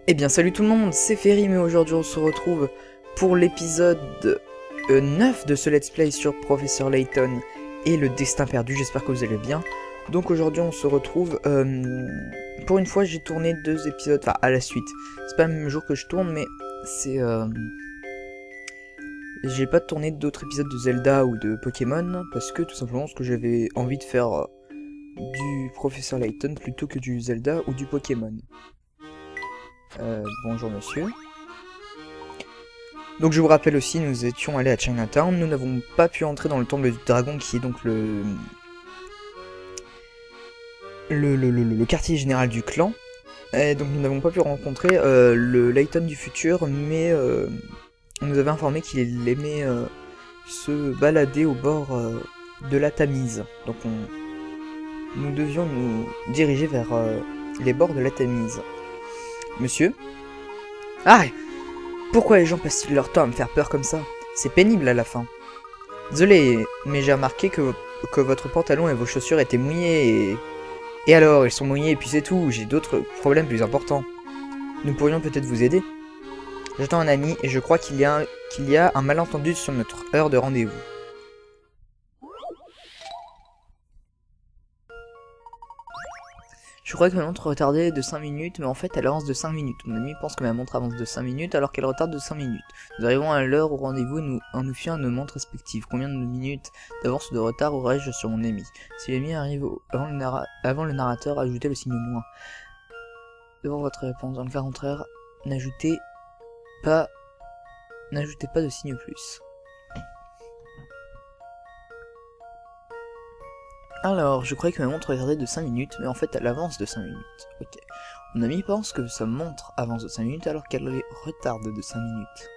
Eh bien salut tout le monde, c'est Ferry, mais aujourd'hui on se retrouve pour l'épisode 9 de ce let's play sur Professeur Layton et le destin perdu, j'espère que vous allez bien. Donc aujourd'hui on se retrouve, pour une fois j'ai tourné 2 épisodes, enfin à la suite, c'est pas le même jour que je tourne mais c'est... J'ai pas tourné d'autres épisodes de Zelda ou de Pokémon parce que tout simplement ce que j'avais envie de faire du Professeur Layton plutôt que du Zelda ou du Pokémon. Bonjour monsieur. Donc je vous rappelle aussi, nous étions allés à Chinatown, nous n'avons pas pu entrer dans le temple du dragon qui est donc le quartier général du clan. Et donc nous n'avons pas pu rencontrer le Layton du futur, mais on nous avait informé qu'il aimait se balader au bord de la Tamise. Donc nous devions nous diriger vers les bords de la Tamise. Monsieur? Ah! Pourquoi les gens passent-ils leur temps à me faire peur comme ça? C'est pénible à la fin. Désolé, mais j'ai remarqué que votre pantalon et vos chaussures étaient mouillés et alors, ils sont mouillés et puis c'est tout, j'ai d'autres problèmes plus importants. Nous pourrions peut-être vous aider? J'attends un ami et je crois qu'il y a un malentendu sur notre heure de rendez-vous. Je crois que ma montre retardait de 5 minutes, mais en fait elle avance de 5 minutes. Mon ami pense que ma montre avance de 5 minutes alors qu'elle retarde de 5 minutes. Nous arrivons à l'heure au rendez-vous en nous fiant à nos montres respectives. Combien de minutes d'avance ou de retard aurais-je sur mon ami? Si l'ami arrive avant le narrateur, ajoutez le signe moins. Devant votre réponse, dans le cas contraire, n'ajoutez pas de signe plus. Alors, je croyais que ma montre regardait de 5 minutes, mais en fait elle avance de 5 minutes. Ok. Mon ami pense que sa montre avance de 5 minutes alors qu'elle retarde de 5 minutes.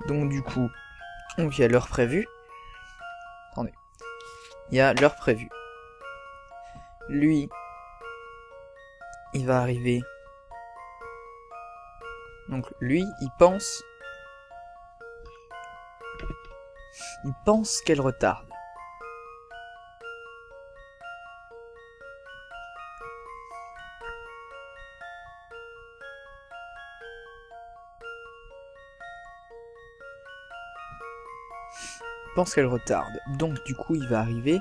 Donc du coup, il y a l'heure prévue. Attendez. Il y a l'heure prévue. Lui, il va arriver... Donc lui, il pense qu'elle retarde. Il pense qu'elle retarde. Donc du coup, il va arriver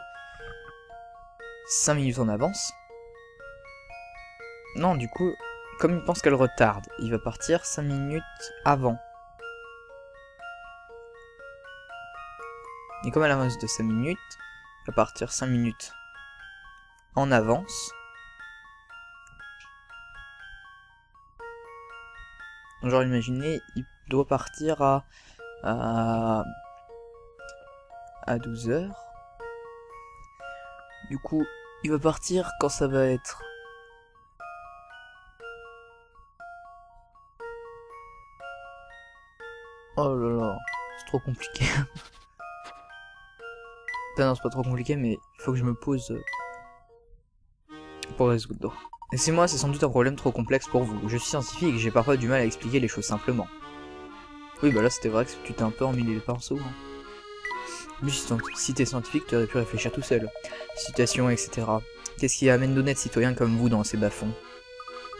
5 minutes en avance. Non, du coup... Comme il pense qu'elle retarde, il va partir 5 minutes avant. Et comme elle avance de 5 minutes, il va partir 5 minutes en avance. Genre imaginez, il doit partir à 12 h. Du coup, il va partir quand ça va être... Oh là là, c'est trop compliqué. Enfin, non, c'est pas trop compliqué, mais il faut que je me pose pour résoudre. Et c'est moi, c'est sans doute un problème trop complexe pour vous. Je suis scientifique et j'ai parfois du mal à expliquer les choses simplement. Oui, bah là, c'était vrai que tu t'es un peu emmêlé les pinceaux. Hein. Mais si t'es scientifique, tu aurais pu réfléchir tout seul. Citation, etc. Qu'est-ce qui amène d'honnêtes citoyens comme vous dans ces bas-fonds?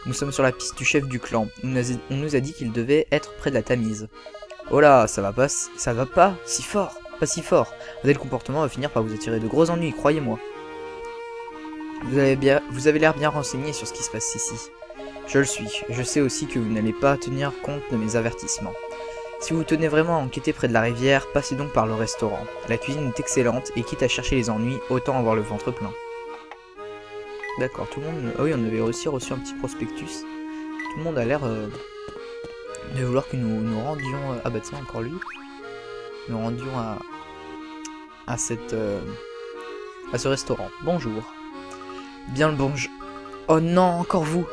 Nous sommes sur la piste du chef du clan. On nous a dit qu'il devait être près de la Tamise. Oh là, ça va pas si fort, pas si fort. Un tel comportement va finir par vous attirer de gros ennuis, croyez-moi. Vous avez l'air bien renseigné sur ce qui se passe ici. Je le suis. Je sais aussi que vous n'allez pas tenir compte de mes avertissements. Si vous tenez vraiment à enquêter près de la rivière, passez donc par le restaurant. La cuisine est excellente et quitte à chercher les ennuis, autant avoir le ventre plein. D'accord, tout le monde... Ah oui, on avait aussi reçu un petit prospectus. Tout le monde a l'air... de vouloir que nous rendions... Ah bah tiens, encore lui. Nous rendions à ce restaurant. Bonjour. Bien le bonjour. Oh non, encore vous.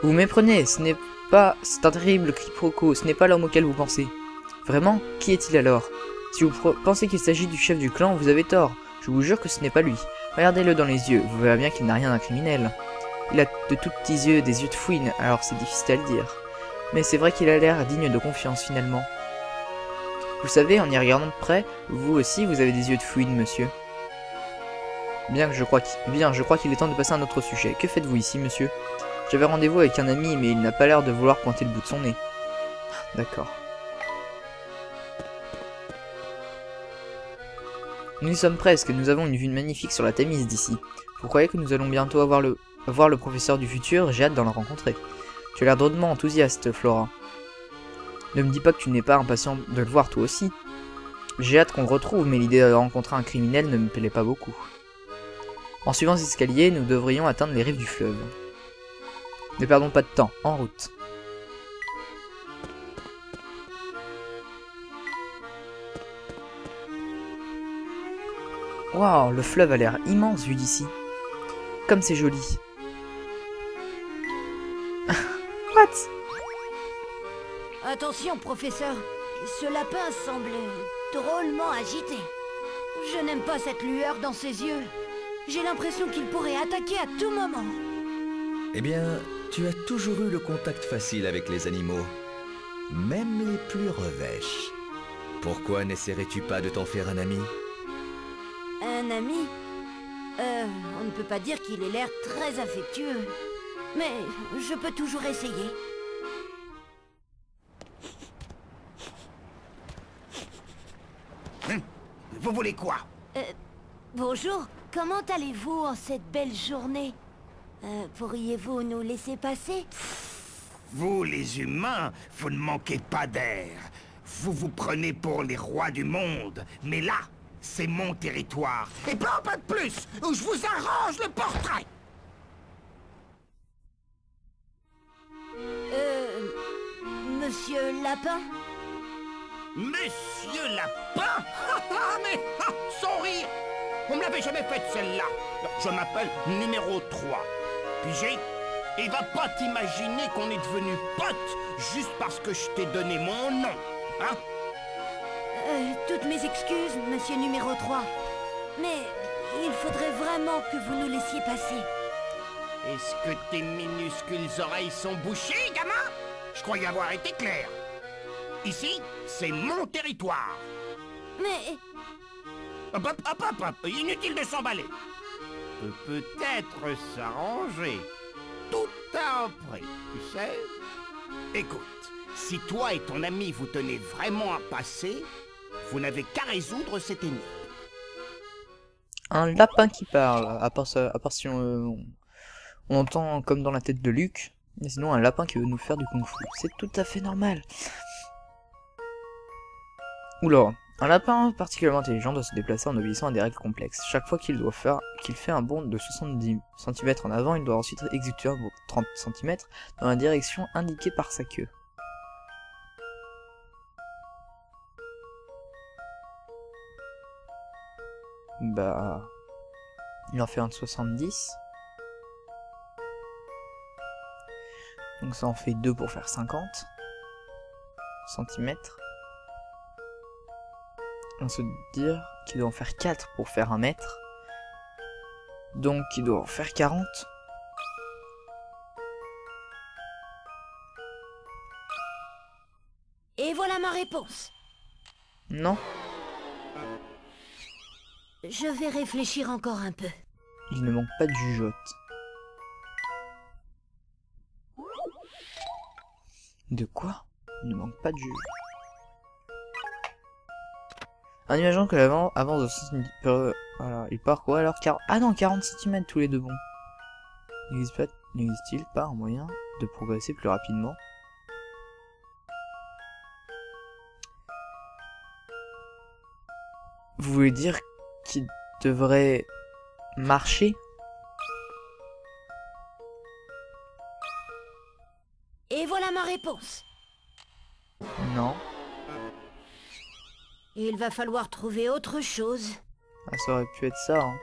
Vous méprenez, ce n'est pas... C'est un terrible quiproquo, ce n'est pas l'homme auquel vous pensez. Vraiment? Qui est-il alors? Si vous pensez qu'il s'agit du chef du clan, vous avez tort. Je vous jure que ce n'est pas lui. Regardez-le dans les yeux, vous verrez bien qu'il n'a rien d'un criminel. Il a de tout petits yeux, des yeux de fouine, alors c'est difficile à le dire. Mais c'est vrai qu'il a l'air digne de confiance finalement. Vous savez, en y regardant de près, vous aussi, vous avez des yeux de fluide, monsieur. Bien, je crois qu'il est temps de passer à un autre sujet. Que faites-vous ici, monsieur? J'avais rendez-vous avec un ami, mais il n'a pas l'air de vouloir pointer le bout de son nez. D'accord. Nous y sommes presque, nous avons une vue magnifique sur la Tamise d'ici. Vous croyez que nous allons bientôt voir le professeur du futur? J'ai hâte d'en le rencontrer. Tu as l'air drôlement enthousiaste, Flora. Ne me dis pas que tu n'es pas impatient de le voir toi aussi. J'ai hâte qu'on le retrouve, mais l'idée de rencontrer un criminel ne me plaît pas beaucoup. En suivant ces escaliers, nous devrions atteindre les rives du fleuve. Ne perdons pas de temps, en route. Waouh, le fleuve a l'air immense vu d'ici. Comme c'est joli. What? Attention, professeur. Ce lapin semble drôlement agité. Je n'aime pas cette lueur dans ses yeux. J'ai l'impression qu'il pourrait attaquer à tout moment. Eh bien, tu as toujours eu le contact facile avec les animaux. Même les plus revêches. Pourquoi n'essaierais-tu pas de t'en faire un ami? Un ami? On ne peut pas dire qu'il ait l'air très affectueux. Mais je peux toujours essayer. Vous voulez quoi? Bonjour, comment allez-vous en cette belle journée? Pourriez-vous nous laisser passer? Vous, les humains, vous ne manquez pas d'air. Vous vous prenez pour les rois du monde. Mais là, c'est mon territoire. Et pas de plus, ou je vous arrange le portrait. Monsieur Lapin? Monsieur Lapin? Mais sans rire. On me l'avait jamais faite celle-là. Je m'appelle numéro 3. Pigé? Et va pas t'imaginer qu'on est devenus potes juste parce que je t'ai donné mon nom, hein? Toutes mes excuses, monsieur numéro 3. Mais il faudrait vraiment que vous nous laissiez passer. Est-ce que tes minuscules oreilles sont bouchées, gamin? Je croyais avoir été clair. Ici, c'est mon territoire. Mais... Hop, hop, hop, hop, hop. Inutile de s'emballer. Peut-être s'arranger. Tout à un prix, tu sais. Écoute, si toi et ton ami vous tenez vraiment à passer, vous n'avez qu'à résoudre cette énigme. Un lapin qui parle, à part si on entend comme dans la tête de Luc, mais sinon un lapin qui veut nous faire du kung-fu. C'est tout à fait normal. Oula, un lapin particulièrement intelligent doit se déplacer en obéissant à des règles complexes. Chaque fois qu'il fait un bond de 70 cm en avant, il doit ensuite exécuter un bond de 30 cm dans la direction indiquée par sa queue. Bah... il en fait un de 70. Donc ça en fait 2 pour faire 50 cm. On se dire qu'il doit en faire 4 pour faire 1 mètre. Donc il doit en faire 40. Et voilà ma réponse. Non. Je vais réfléchir encore un peu. Il ne manque pas de jugeote. De quoi? Il ne manque pas de jugeote. En imaginant que l'avant avance de 70 voilà, il part quoi alors? Ah non, 40 cm tous les deux bons. N'existe-t-il pas un moyen de progresser plus rapidement? Vous voulez dire qu'il devrait marcher? Et voilà ma réponse. Non. Il va falloir trouver autre chose. Ah, ça aurait pu être ça, hein.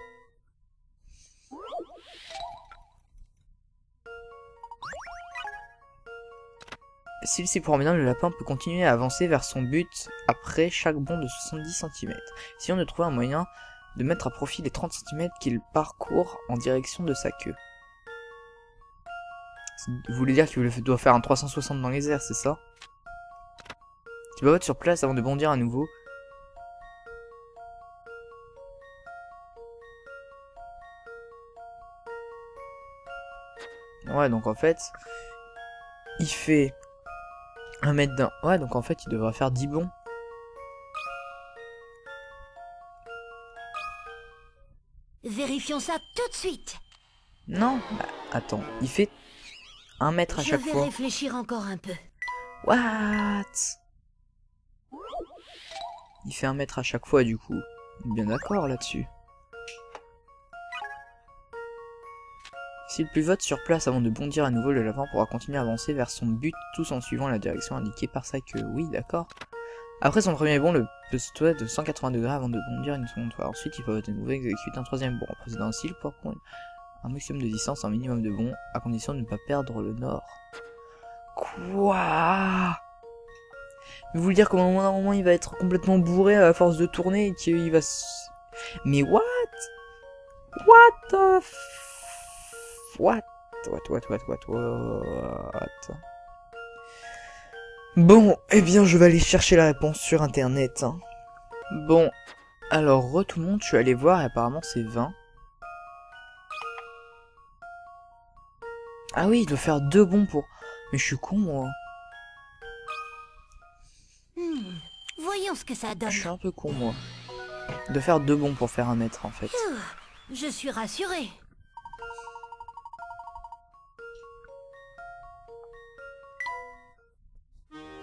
S'il s'y prend bien, le lapin peut continuer à avancer vers son but après chaque bond de 70 cm. Si on ne trouvait un moyen de mettre à profit les 30 cm qu'il parcourt en direction de sa queue. Vous voulez dire qu'il doit faire un 360 dans les airs, c'est ça? Tu bavotes sur place avant de bondir à nouveau. Ouais, donc en fait, il fait 1 mètre d'un... Ouais, donc en fait, il devrait faire 10 bonds. Vérifions ça tout de suite. Non, bah, attends, il fait 1 mètre à chaque Je vais fois. réfléchir encore un peu. What? Il fait 1 mètre à chaque fois, du coup. Bien d'accord là-dessus. S'il pivote sur place avant de bondir à nouveau, le lapin pourra continuer à avancer vers son but, tout en suivant la direction indiquée par sa queue. Oui, d'accord. Après son premier bond, le peut se tourner de 180 degrés avant de bondir une seconde fois. Ensuite, il peut de nouveau exécuter un 3e bond. En procédant ainsi, il pourra prendre un maximum de distance, un minimum de bonds, à condition de ne pas perdre le nord. Quoi? Mais vous voulez dire qu'au moment il va être complètement bourré à force de tourner et qu'il va se... Mais what? What the What? Bon, eh bien je vais aller chercher la réponse sur internet. Hein. Bon, alors tout le monde, je suis allé voir et apparemment c'est 20. Ah oui, il doit faire 2 bonds pour... Mais je suis con moi. Voyons ce que ça donne. Je suis un peu con moi. Il doit faire 2 bonds pour faire 1 mètre en fait. Je suis rassurée.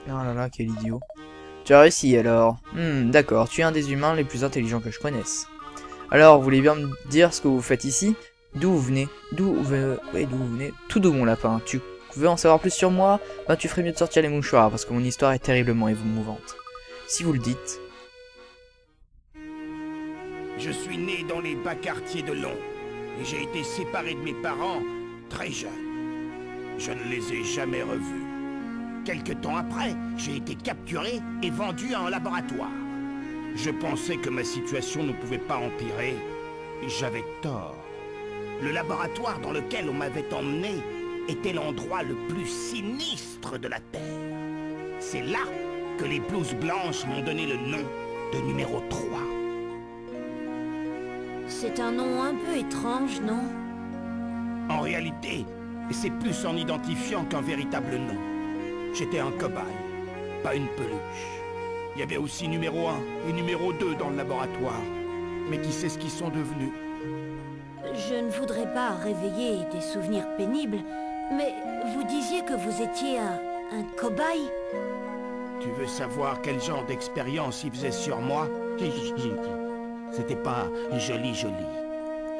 Oh là là, quel idiot. Tu as réussi alors. D'accord, tu es un des humains les plus intelligents que je connaisse. Alors, vous voulez bien me dire ce que vous faites ici? D'où vous venez? D'où vous venez? Tout doux mon lapin. Tu veux en savoir plus sur moi? Ben tu ferais mieux de sortir les mouchoirs, parce que mon histoire est terriblement émouvante. Si vous le dites. Je suis né dans les bas quartiers de Londres, et j'ai été séparé de mes parents très jeune. Je ne les ai jamais revus. Quelque temps après, j'ai été capturé et vendu à un laboratoire. Je pensais que ma situation ne pouvait pas empirer, et j'avais tort. Le laboratoire dans lequel on m'avait emmené était l'endroit le plus sinistre de la Terre. C'est là que les blouses blanches m'ont donné le nom de numéro 3. C'est un nom un peu étrange, non? En réalité, c'est plus en identifiant qu'un véritable nom. J'étais un cobaye, pas une peluche. Il y avait aussi numéro 1 et numéro 2 dans le laboratoire. Mais qui sait ce qu'ils sont devenus? Je ne voudrais pas réveiller des souvenirs pénibles, mais vous disiez que vous étiez un cobaye? Tu veux savoir quel genre d'expérience ils faisaient sur moi? C'était pas joli.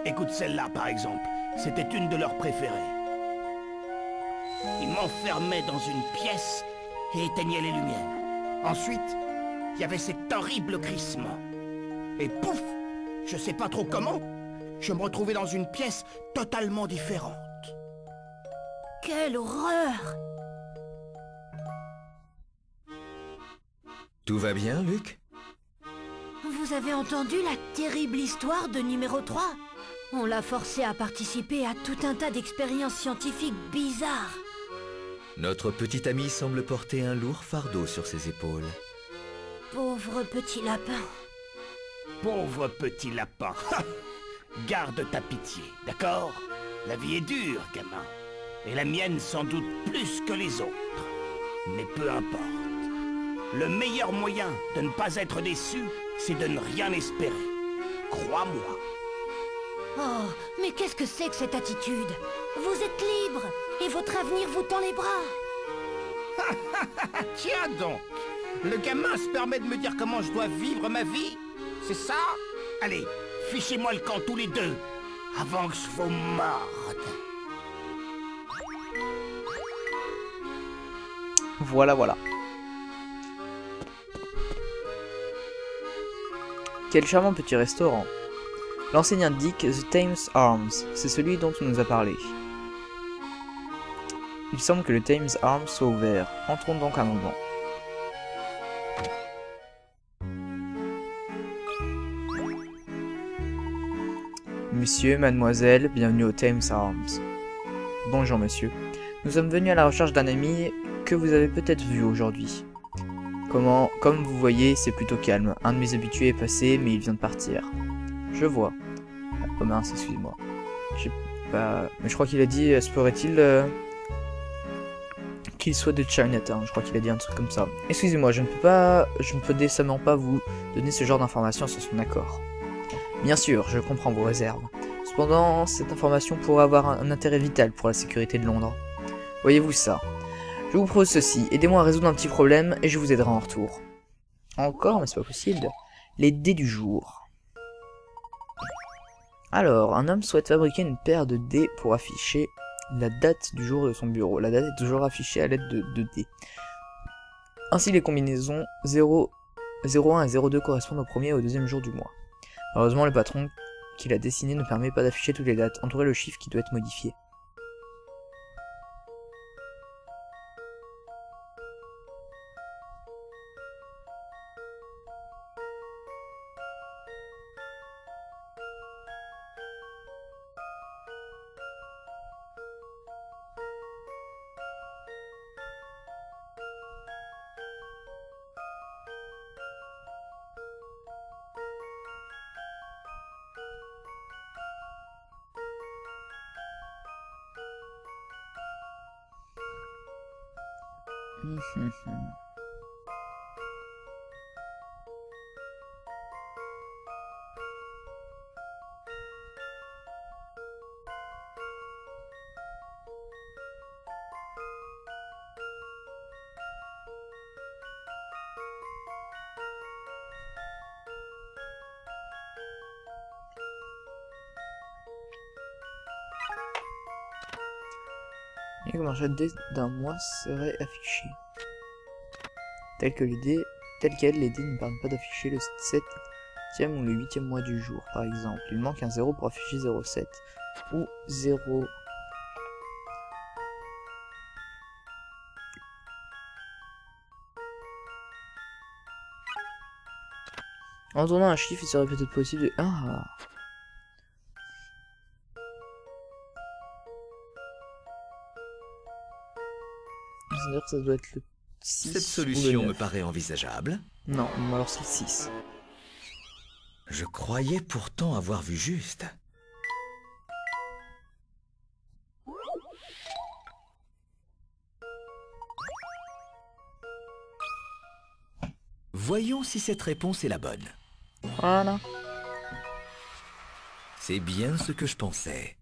Écoute celle-là par exemple, c'était une de leurs préférées. Ils m'enfermaient dans une pièce et éteignaient les lumières. Ensuite, il y avait cet horrible crissement. Et pouf, je sais pas trop comment, je me retrouvais dans une pièce totalement différente. Quelle horreur! Tout va bien, Luc? Vous avez entendu la terrible histoire de numéro 3? On l'a forcé à participer à tout un tas d'expériences scientifiques bizarres. Notre petit ami semble porter un lourd fardeau sur ses épaules. Pauvre petit lapin. Pauvre petit lapin. Garde ta pitié, d'accord? La vie est dure, gamin. Et la mienne sans doute plus que les autres. Mais peu importe. Le meilleur moyen de ne pas être déçu, c'est de ne rien espérer. Crois-moi. Oh, mais qu'est-ce que c'est que cette attitude? Vous êtes libre, et votre avenir vous tend les bras. Tiens donc, le gamin se permet de me dire comment je dois vivre ma vie? C'est ça? Allez, fichez-moi le camp tous les deux, avant que je vous morde. Voilà. Quel charmant petit restaurant. L'enseigne indique The Thames Arms, c'est celui dont on nous a parlé. Il semble que le Thames Arms soit ouvert. Entrons donc un moment. Monsieur, mademoiselle, bienvenue au Thames Arms. Bonjour monsieur. Nous sommes venus à la recherche d'un ami que vous avez peut-être vu aujourd'hui. Comme vous voyez, c'est plutôt calme. Un de mes habitués est passé, mais il vient de partir. Je vois. Oh mince, excusez-moi. J'ai pas... Mais je crois qu'il a dit, se pourrait-il qu'il soit de Chinatown. Je crois qu'il a dit un truc comme ça. Excusez-moi, je ne peux décemment pas vous donner ce genre d'informations sans son accord. Bien sûr, je comprends vos réserves. Cependant, cette information pourrait avoir un intérêt vital pour la sécurité de Londres. Voyez-vous ça? Je vous propose ceci, aidez-moi à résoudre un petit problème et je vous aiderai en retour. Encore, mais c'est pas possible. Les dés du jour. Alors, un homme souhaite fabriquer une paire de dés pour afficher la date du jour de son bureau. La date est toujours affichée à l'aide de dés. Ainsi, les combinaisons 0, 01 et 02 correspondent au premier et au deuxième jour du mois. Malheureusement, le patron qu'il a dessiné ne permet pas d'afficher toutes les dates. Entourez le chiffre qui doit être modifié. Et comme un jet de dés d'un mois serait affiché. Tel quel, les dés ne permettent pas d'afficher le 7e ou le 8e mois du jour, par exemple. Il manque un 0 pour afficher 07 ou 0. En tournant un chiffre, il serait peut-être possible de... Ah! C'est-à-dire que ça doit être le 6. Cette solution me paraît envisageable. Non, alors c'est le 6. Je croyais pourtant avoir vu juste. Voyons si cette réponse est la bonne. Voilà. C'est bien ce que je pensais.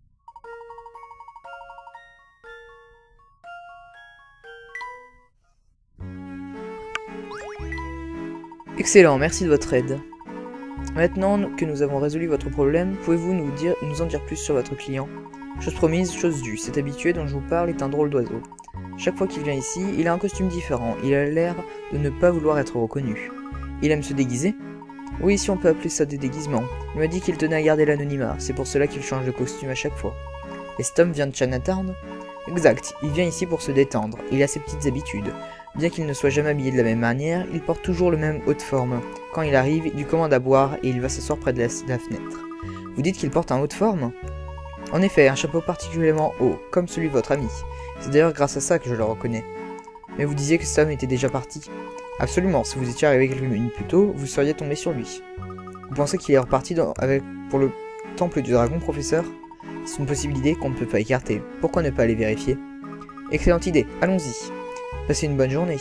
Excellent, merci de votre aide. Maintenant que nous avons résolu votre problème, pouvez-vous nous en dire plus sur votre client? Chose promise, chose due, cet habitué dont je vous parle est un drôle d'oiseau. Chaque fois qu'il vient ici, il a un costume différent, il a l'air de ne pas vouloir être reconnu. Il aime se déguiser? Oui, si on peut appeler ça des déguisements. Il m'a dit qu'il tenait à garder l'anonymat, c'est pour cela qu'il change de costume à chaque fois. Et cet homme vient de Chinatown? Exact, il vient ici pour se détendre, il a ses petites habitudes. Bien qu'il ne soit jamais habillé de la même manière, il porte toujours le même haut de forme. Quand il arrive, il lui commande à boire et il va s'asseoir près de la fenêtre. Vous dites qu'il porte un haut de forme? En effet, un chapeau particulièrement haut, comme celui de votre ami. C'est d'ailleurs grâce à ça que je le reconnais. Mais vous disiez que cet homme était déjà parti. Absolument, si vous étiez arrivé quelques minutes plus tôt, vous seriez tombé sur lui. Vous pensez qu'il est reparti pour le temple du dragon, professeur? C'est une possibilité qu'on ne peut pas écarter. Pourquoi ne pas aller vérifier? Excellente idée, allons-y. Passez une bonne journée.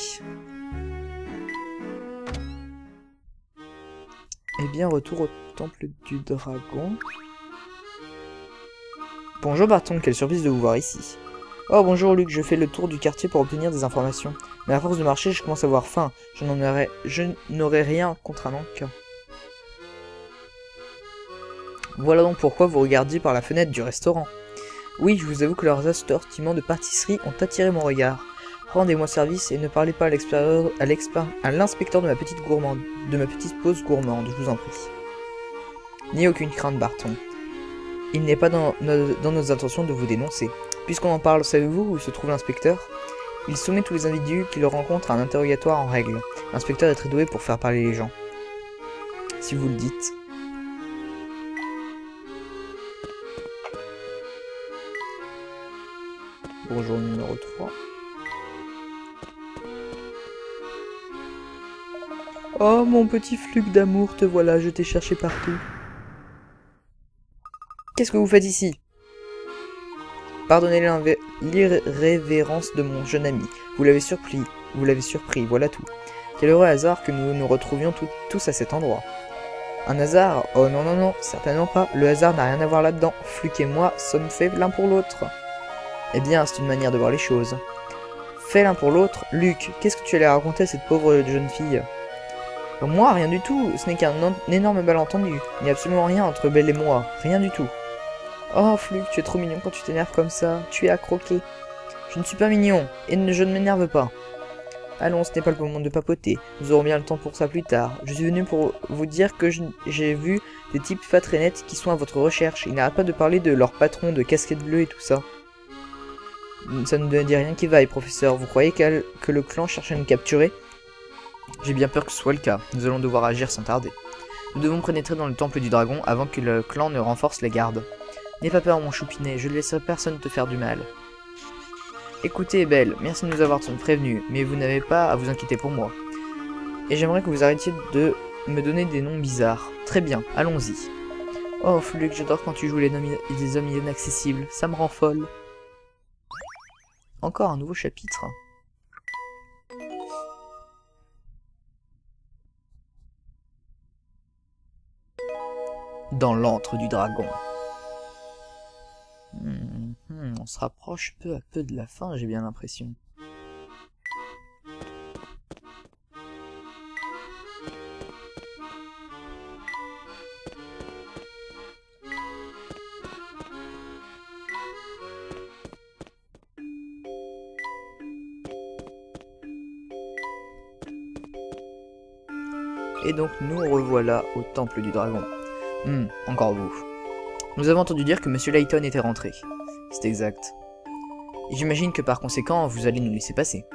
Eh bien, retour au temple du dragon. Bonjour Barton, quelle surprise de vous voir ici. Oh bonjour Luc, je fais le tour du quartier pour obtenir des informations. Mais à force de marcher, je commence à avoir faim. Je n'aurai rien contre un encas. Voilà donc pourquoi vous regardiez par la fenêtre du restaurant. Oui, je vous avoue que leurs assortiments de pâtisseries ont attiré mon regard. Rendez-moi service et ne parlez pas à l'inspecteur de ma petite pause gourmande, je vous en prie. N'ayez aucune crainte, Barton. Il n'est pas dans nos intentions de vous dénoncer. Puisqu'on en parle, savez-vous où se trouve l'inspecteur? Il soumet tous les individus qu'il rencontre à un interrogatoire en règle. L'inspecteur est très doué pour faire parler les gens. Si vous le dites. Bonjour numéro 3. Oh, mon petit fluke d'amour, te voilà, je t'ai cherché partout. Qu'est-ce que vous faites ici? Pardonnez l'irrévérence de mon jeune ami. Vous l'avez surpris, voilà tout. Quel heureux hasard que nous nous retrouvions tous à cet endroit. Un hasard? Oh non, non, non, certainement pas. Le hasard n'a rien à voir là-dedans. Fluke et moi sommes faits l'un pour l'autre. Eh bien, c'est une manière de voir les choses. Fait l'un pour l'autre, Luc, qu'est-ce que tu allais raconter à cette pauvre jeune fille? Moi, rien du tout, ce n'est qu'un énorme malentendu. Il n'y a absolument rien entre Belle et moi, rien du tout. Oh, Fluke, tu es trop mignon quand tu t'énerves comme ça, tu es à croquer. Je ne suis pas mignon, et je ne m'énerve pas. Allons, ce n'est pas le moment de papoter, nous aurons bien le temps pour ça plus tard. Je suis venu pour vous dire que j'ai vu des types fat et nets qui sont à votre recherche. Ils n'arrêtent pas de parler de leur patron de casquette bleue et tout ça. Ça ne me dit rien qui vaille, professeur. Vous croyez que le clan cherche à nous capturer? J'ai bien peur que ce soit le cas. Nous allons devoir agir sans tarder. Nous devons pénétrer dans le temple du dragon avant que le clan ne renforce les gardes. N'aie pas peur, mon choupinet, je ne laisserai personne te faire du mal. Écoutez, Belle, merci de nous avoir prévenus, mais vous n'avez pas à vous inquiéter pour moi. Et j'aimerais que vous arrêtiez de me donner des noms bizarres. Très bien, allons-y. Oh, Fluke, j'adore quand tu joues les hommes inaccessibles, ça me rend folle. Encore un nouveau chapitre. Dans l'antre du dragon. On se rapproche peu à peu de la fin, j'ai bien l'impression. Et donc nous revoilà au temple du dragon. Encore vous. Nous avons entendu dire que Monsieur Layton était rentré. C'est exact. Et j'imagine que par conséquent, vous allez nous laisser passer.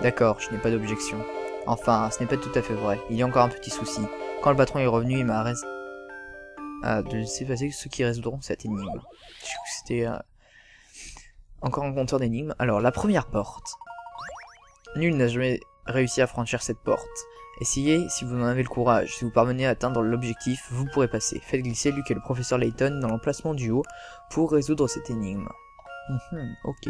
D'accord, je n'ai pas d'objection. Enfin, ce n'est pas tout à fait vrai. Il y a encore un petit souci. Quand le patron est revenu, il m'a de laisser passer ceux qui résoudront cette énigme. C'était encore un compteur d'énigmes. Alors, la première porte. Nul n'a jamais réussi à franchir cette porte. Essayez si vous en avez le courage. Si vous parvenez à atteindre l'objectif, vous pourrez passer. Faites glisser Luc et le professeur Layton dans l'emplacement du haut pour résoudre cette énigme. Ok.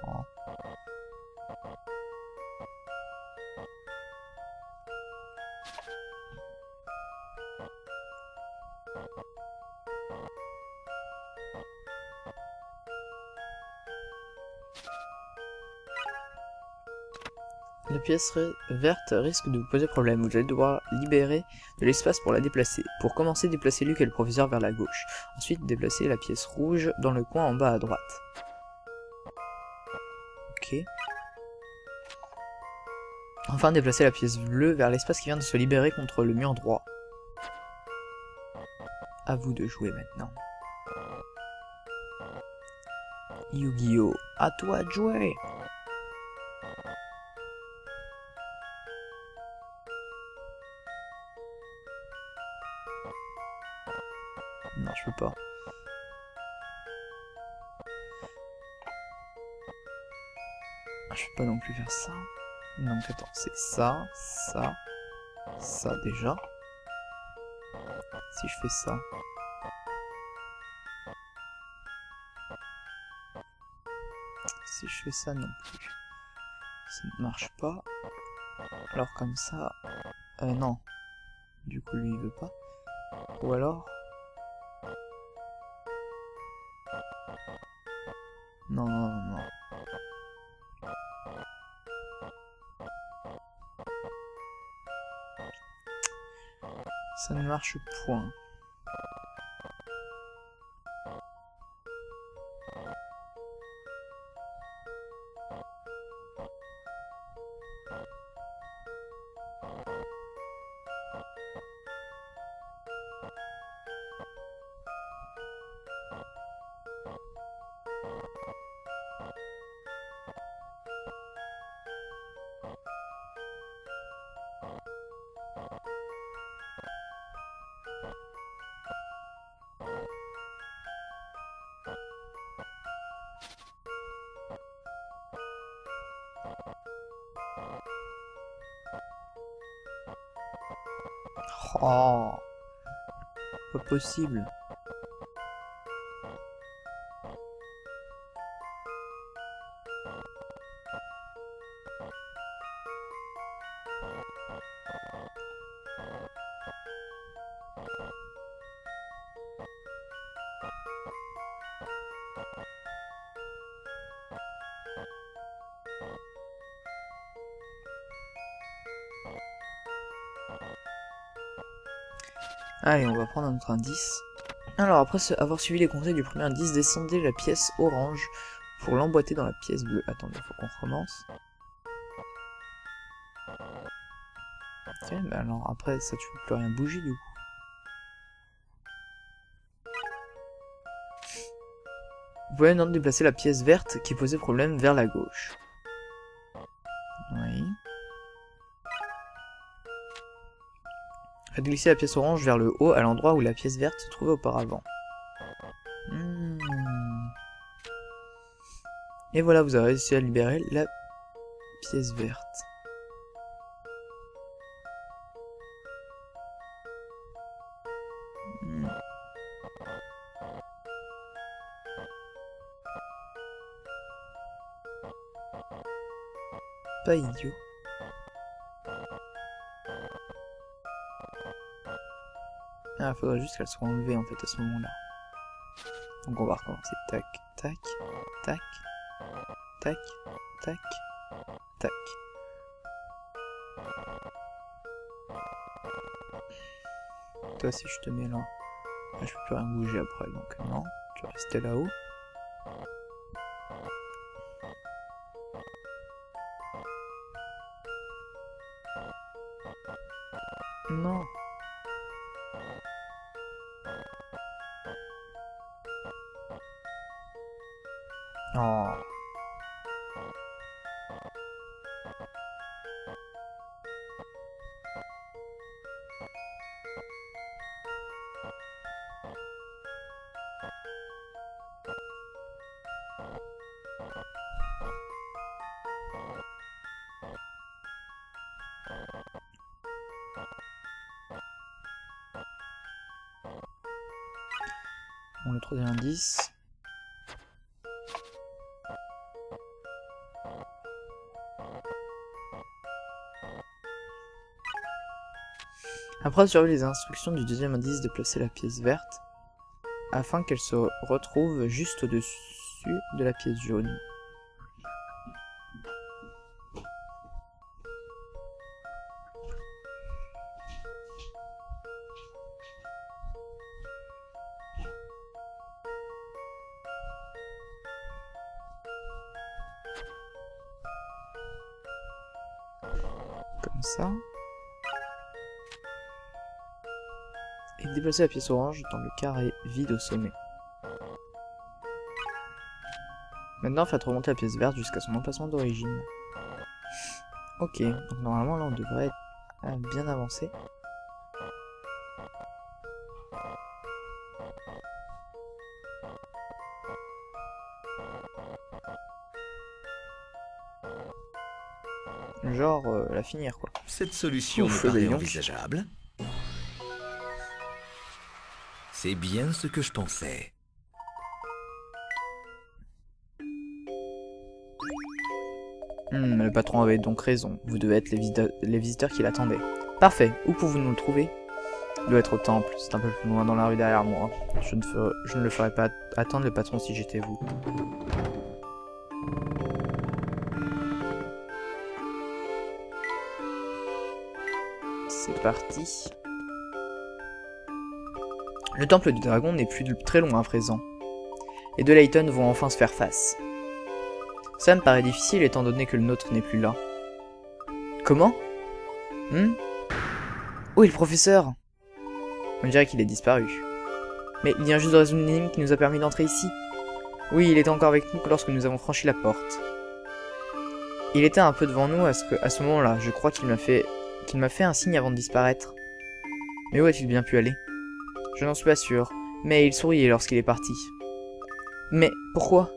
Oh. La pièce verte risque de vous poser problème. Vous allez devoir libérer de l'espace pour la déplacer. Pour commencer, déplacez Luc et le professeur vers la gauche. Ensuite, déplacez la pièce rouge dans le coin en bas à droite. Ok. Enfin, déplacez la pièce bleue vers l'espace qui vient de se libérer contre le mur droit. À vous de jouer maintenant. Yu-Gi-Oh! À toi de jouer! Non, je peux pas. Je peux pas non plus faire ça. Donc attends, c'est ça, ça, ça déjà. Si je fais ça. Si je fais ça non plus. Ça ne marche pas. Alors comme ça. Non. Du coup lui il veut pas. Ou alors. Non, non, non, non. Ça ne marche point. Oh, pas possible. Allez, on va prendre notre indice. Alors, après avoir suivi les conseils du premier indice, descendez la pièce orange pour l'emboîter dans la pièce bleue. Attendez, faut qu'on recommence. Ok, bah alors après, ça tu peux plus rien bouger du coup. Vous pouvez maintenant déplacer la pièce verte qui posait problème vers la gauche. Oui. Faites glisser la pièce orange vers le haut à l'endroit où la pièce verte se trouvait auparavant. Et voilà, vous avez réussi à libérer la pièce verte. Pas idiot. Ah, faudrait juste qu'elle soit enlevée en fait à ce moment-là. Donc on va recommencer. Tac, tac, tac, tac, tac, tac. Toi si je te mets là, je peux plus rien bouger après, donc non, tu vas rester là-haut. Non. Oh. Bon, le troisième indice. Après surveiller les instructions du deuxième indice de placer la pièce verte afin qu'elle se retrouve juste au-dessus de la pièce jaune. Comme ça. Et déplacer la pièce orange dans le carré vide au sommet. Maintenant, faites remonter la pièce verte jusqu'à son emplacement d'origine. Ok, donc normalement là on devrait être bien avancé. Genre la finir quoi. Cette solution me paraît envisageable. C'est bien ce que je pensais. Le patron avait donc raison. Vous devez être les visiteurs qui l'attendaient. Parfait. Où pouvez-vous nous le trouver? Il doit être au temple. C'est un peu plus loin dans la rue derrière moi. Je ne le ferais pas attendre le patron si j'étais vous. C'est parti. Le temple du dragon n'est plus très loin à présent. Les deux Layton vont enfin se faire face. Ça me paraît difficile étant donné que le nôtre n'est plus là. Comment? Où est le professeur? On dirait qu'il est disparu. Mais il vient juste de résoudre une énigme qui nous a permis d'entrer ici. Oui, il était encore avec nous lorsque nous avons franchi la porte. Il était un peu devant nous à ce moment-là. Je crois qu'il m'a fait un signe avant de disparaître. Mais où a-t-il bien pu aller? Je n'en suis pas sûr, mais il souriait lorsqu'il est parti. Mais pourquoi?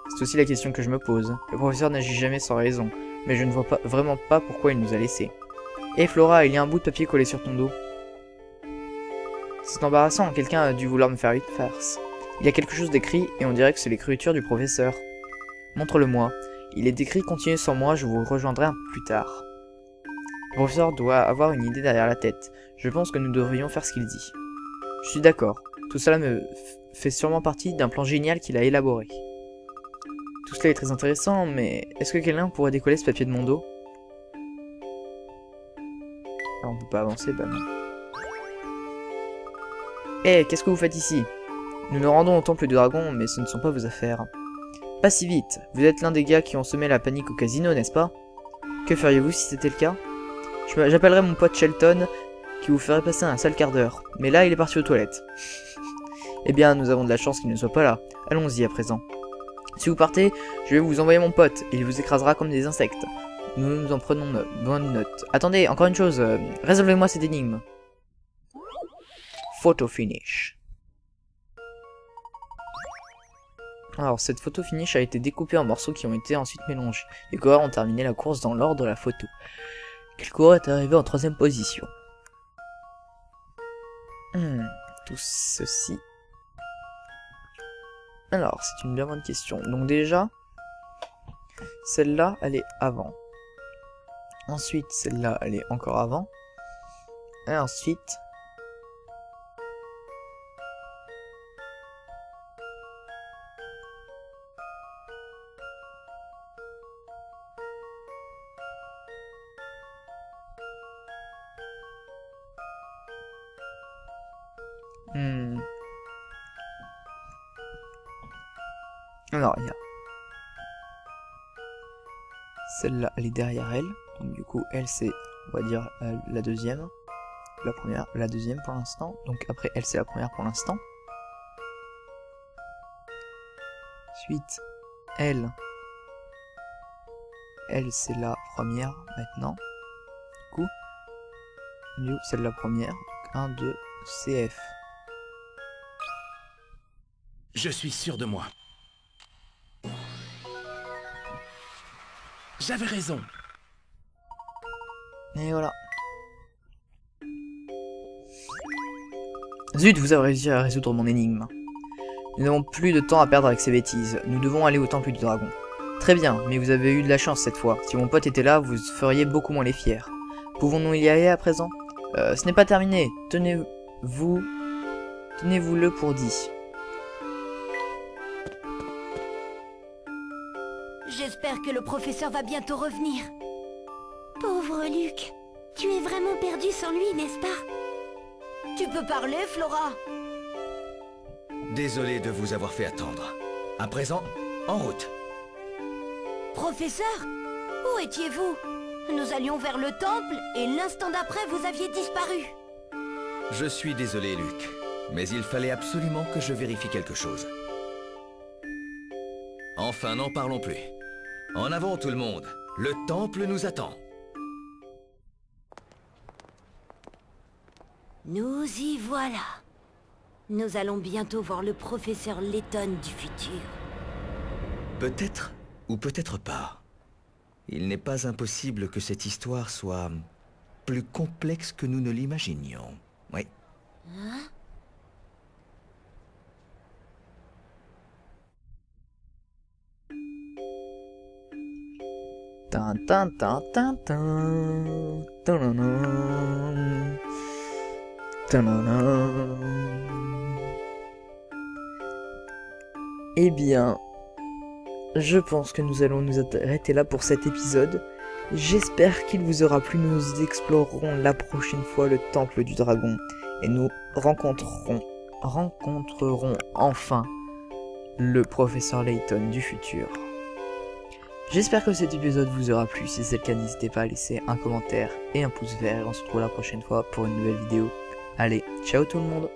C'est aussi la question que je me pose. Le professeur n'agit jamais sans raison, mais je ne vois vraiment pas pourquoi il nous a laissés. Hé Flora, il y a un bout de papier collé sur ton dos. C'est embarrassant, quelqu'un a dû vouloir me faire une farce. Il y a quelque chose d'écrit et on dirait que c'est l'écriture du professeur. Montre-le-moi. Il est écrit, continuez sans moi, je vous rejoindrai un peu plus tard. Le professeur doit avoir une idée derrière la tête. Je pense que nous devrions faire ce qu'il dit. Je suis d'accord. Tout cela me fait sûrement partie d'un plan génial qu'il a élaboré. Tout cela est très intéressant, mais est-ce que quelqu'un pourrait décoller ce papier de mon dos? Alors, on peut pas avancer, bah non. Hé, qu'est-ce que vous faites ici? Nous nous rendons au temple du dragon, mais ce ne sont pas vos affaires. Pas si vite, vous êtes l'un des gars qui ont semé la panique au casino, n'est-ce pas? Que feriez-vous si c'était le cas? J'appellerai mon pote Shelton, qui vous ferait passer un sale quart d'heure. Mais là, il est parti aux toilettes. Eh bien, nous avons de la chance qu'il ne soit pas là. Allons-y à présent. Si vous partez, je vais vous envoyer mon pote, et il vous écrasera comme des insectes. Nous nous en prenons bonne note. Attendez, encore une chose, résolvez-moi cette énigme. Photo finish. Alors, cette photo finish a été découpée en morceaux qui ont été ensuite mélangés. Les coureurs ont terminé la course dans l'ordre de la photo. Quel coureur est arrivé en 3e position? Tout ceci. Alors, c'est une bien bonne question. Donc déjà, celle-là, elle est avant. Ensuite, celle-là, elle est encore avant. Et ensuite... Alors, il y a celle-là, elle est derrière elle. Donc du coup, elle c'est, on va dire, la deuxième. La première, la deuxième pour l'instant. Donc après, elle c'est la première pour l'instant. Ensuite, elle c'est la première maintenant. Du coup, c'est la première. 1, 2, CF. Je suis sûr de moi. J'avais raison. Et voilà. Zut, vous avez réussi à résoudre mon énigme. Nous n'avons plus de temps à perdre avec ces bêtises. Nous devons aller au temple du dragon. Très bien, mais vous avez eu de la chance cette fois. Si mon pote était là, vous feriez beaucoup moins les fiers. Pouvons-nous y aller à présent? Ce n'est pas terminé. Tenez-vous-le pour dit. J'espère que le professeur va bientôt revenir. Pauvre Luc, tu es vraiment perdu sans lui, n'est-ce pas? Tu peux parler, Flora? Désolé de vous avoir fait attendre. À présent, en route. Professeur, où étiez-vous? Nous allions vers le temple et l'instant d'après, vous aviez disparu. Je suis désolé, Luc, mais il fallait absolument que je vérifie quelque chose. Enfin, n'en parlons plus. En avant tout le monde, le temple nous attend. Nous y voilà. Nous allons bientôt voir le professeur Layton du futur. Peut-être ou peut-être pas. Il n'est pas impossible que cette histoire soit plus complexe que nous ne l'imaginions. Oui. Hein? Tin tin tin tin tin. Tananan. Tananan. Eh bien, je pense que nous allons nous arrêter là pour cet épisode. J'espère qu'il vous aura plu. Nous explorerons la prochaine fois le temple du dragon et nous rencontrerons enfin le professeur Layton du futur. J'espère que cet épisode vous aura plu. Si c'est le cas, n'hésitez pas à laisser un commentaire et un pouce vert. On se retrouve la prochaine fois pour une nouvelle vidéo. Allez, ciao tout le monde!